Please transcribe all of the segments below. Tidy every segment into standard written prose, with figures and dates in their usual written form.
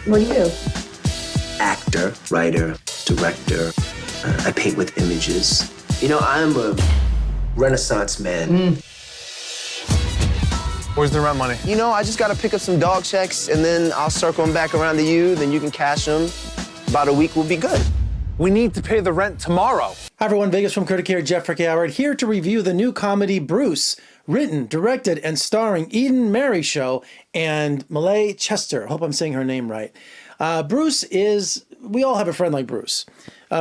What do you do? Actor, writer, director. I paint with images. You know, I'm a Renaissance man. Where's the rent money? You know, I just gotta pick up some dog checks and then I'll circle them back around to you, then you can cash them. About a week will be good. We need to pay the rent tomorrow. Hi everyone, Vegas from Critic here, Jeff Howard here to review the new comedy Bruce, written, directed, and starring Eden Maryshow and Malay Chester. I hope I'm saying her name right. Bruce is, we all have a friend like Bruce.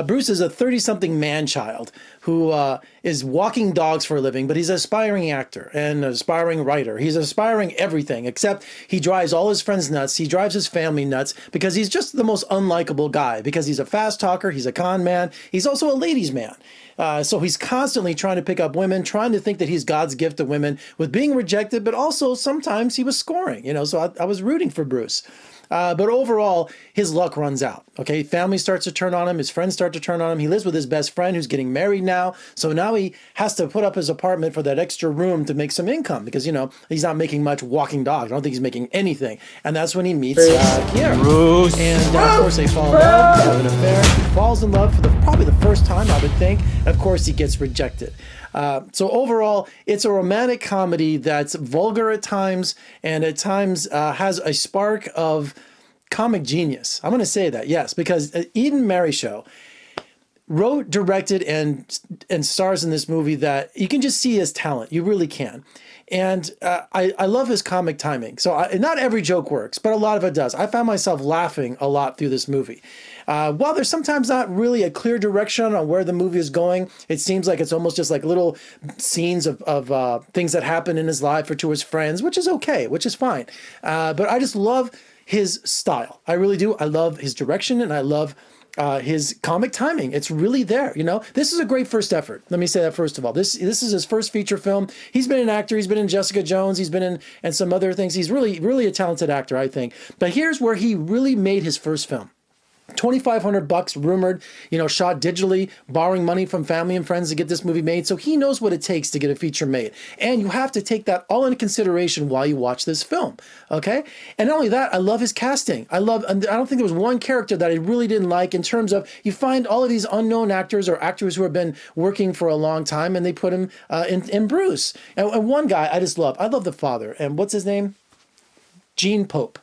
Bruce is a 30-something man-child who is walking dogs for a living, but he's an aspiring actor and an aspiring writer. He's aspiring everything, except he drives all his friends nuts. He drives his family nuts because he's just the most unlikable guy, because he's a fast talker, he's a con man, he's also a ladies' man. So he's constantly trying to pick up women, trying to think that he's God's gift to women, with being rejected, but also sometimes he was scoring, you know, so I was rooting for Bruce. But overall, his luck runs out, okay? Family starts to turn on him. His friends start to turn on him. He lives with his best friend who's getting married now. So now he has to put up his apartment for that extra room to make some income because, you know, he's not making much walking dogs. I don't think he's making anything. And that's when he meets Kiera. Bruce. And of course, they fall in love, they have an affair. He falls in love for probably the first time, I would think. Of course, he gets rejected. So overall, it's a romantic comedy that's vulgar at times and at times has a spark of comic genius. I'm going to say that, yes, because Eden Maryshow wrote, directed, and stars in this movie that you can just see his talent. You really can. And I love his comic timing. So not every joke works, but a lot of it does. I found myself laughing a lot through this movie. While there's sometimes not really a clear direction on where the movie is going, it seems like it's almost just like little scenes of things that happen in his life or to his friends, which is okay, which is fine. But I just love his style. I really do. I love his direction and I love his comic timing. It's really there, you know. This is a great first effort. Let me say that first of all. This is his first feature film. He's been an actor. He's been in Jessica Jones. He's been in and some other things. He's really a talented actor, I think. But here's where he really made his first film. $2,500 rumored, you know, shot digitally, borrowing money from family and friends to get this movie made. So he knows what it takes to get a feature made. And you have to take that all into consideration while you watch this film, okay? And not only that, I love his casting. I don't think there was one character that I really didn't like in terms of, you find all of these unknown actors or actors who have been working for a long time and they put him in Bruce. And one guy I just love. I love the father. And what's his name? Gene Pope.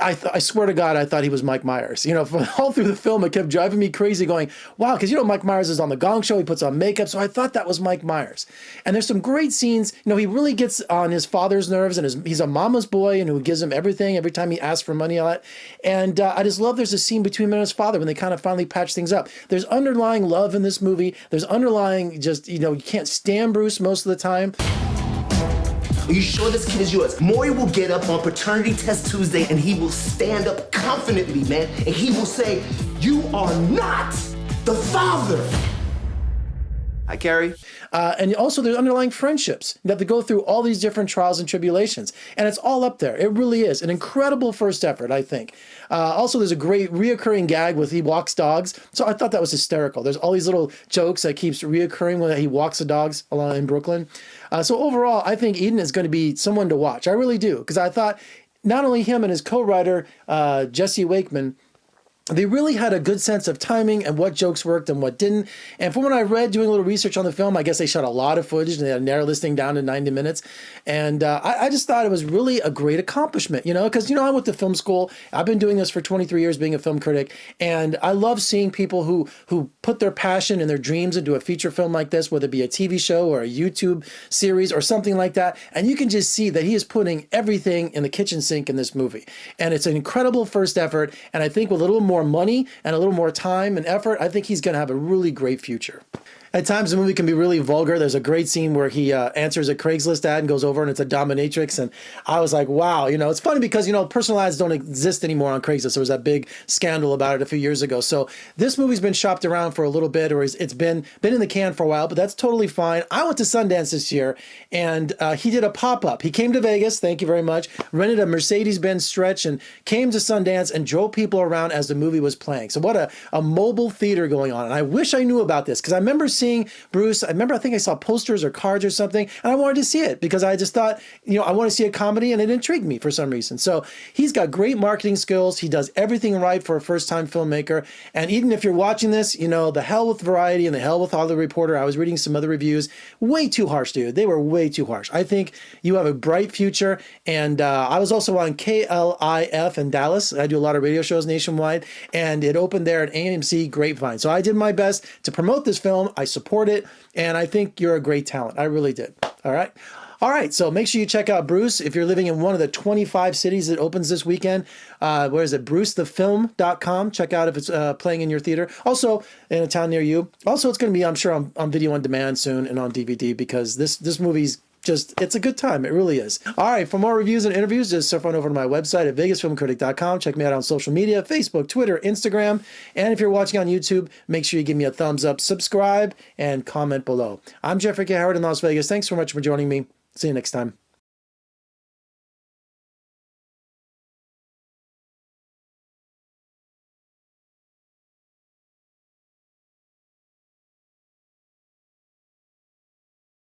I swear to God, I thought he was Mike Myers. You know, all through the film, it kept driving me crazy going, wow, because, you know, Mike Myers is on The Gong Show. He puts on makeup. So I thought that was Mike Myers. And there's some great scenes. You know, he really gets on his father's nerves, and he's a mama's boy and who gives him everything every time he asks for money on it. And I just love there's a scene between him and his father when they kind of finally patch things up. There's underlying love in this movie. There's underlying just, you know, you can't stand Bruce most of the time. Are you sure this kid is yours? Maury will get up on paternity test Tuesday and he will stand up confidently, man, and he will say, "You are not the father." Hi, Carrie. And also there's underlying friendships that they go through all these different trials and tribulations. And it's all up there. It really is an incredible first effort, I think. Also, there's a great reoccurring gag with he walks dogs. So I thought that was hysterical. There's all these little jokes that keeps reoccurring when he walks the dogs along in Brooklyn. So overall, I think Eden is going to be someone to watch. I really do. Because I thought not only him and his co-writer, Jesse Wakeman, they really had a good sense of timing and what jokes worked and what didn't. And from what I read, doing a little research on the film, I guess they shot a lot of footage and they had narrowed this thing down to 90 minutes. And I just thought it was really a great accomplishment, you know, because, you know, I went to film school. I've been doing this for 23 years being a film critic. And I love seeing people who put their passion and their dreams into a feature film like this, whether it be a TV show or a YouTube series or something like that. And you can just see that he is putting everything in the kitchen sink in this movie. And it's an incredible first effort. And I think with a little more money and a little more time and effort, I think he's going to have a really great future. At times, the movie can be really vulgar. There's a great scene where he answers a Craigslist ad and goes over and it's a dominatrix. And I was like, wow, you know, it's funny because, you know, personal ads don't exist anymore on Craigslist. There was that big scandal about it a few years ago. So this movie's been shopped around for a little bit, or it's been in the can for a while, but that's totally fine. I went to Sundance this year and he did a pop-up. He came to Vegas, thank you very much, rented a Mercedes-Benz Stretch and came to Sundance and drove people around as the movie was playing. So what a mobile theater going on. And I wish I knew about this because I remember seeing Bruce. I think I saw posters or cards or something, and I wanted to see it because I just thought, I want to see a comedy, and it intrigued me for some reason. So he's got great marketing skills. He does everything right for a first-time filmmaker. And even if you're watching this, the hell with Variety and the hell with Hollywood Reporter. I was reading some other reviews. Way too harsh, dude. They were way too harsh. I think you have a bright future. And I was also on KLIF in Dallas. I do a lot of radio shows nationwide, and it opened there at AMC Grapevine. So I did my best to promote this film. I support it, and I think you're a great talent. I really did. All right. All right, so make sure you check out Bruce if you're living in one of the 25 cities that opens this weekend. Where is it? BruceTheFilm.com. Check out if it's playing in your theater. Also, in a town near you. Also, it's going to be, I'm sure, on video on demand soon and on DVD because this movie's it's a good time. It really is. All right, for more reviews and interviews, just surf on over to my website at VegasFilmCritic.com. Check me out on social media, Facebook, Twitter, Instagram. And if you're watching on YouTube, make sure you give me a thumbs up, subscribe, and comment below. I'm Jeffrey K. Howard in Las Vegas. Thanks so much for joining me. See you next time.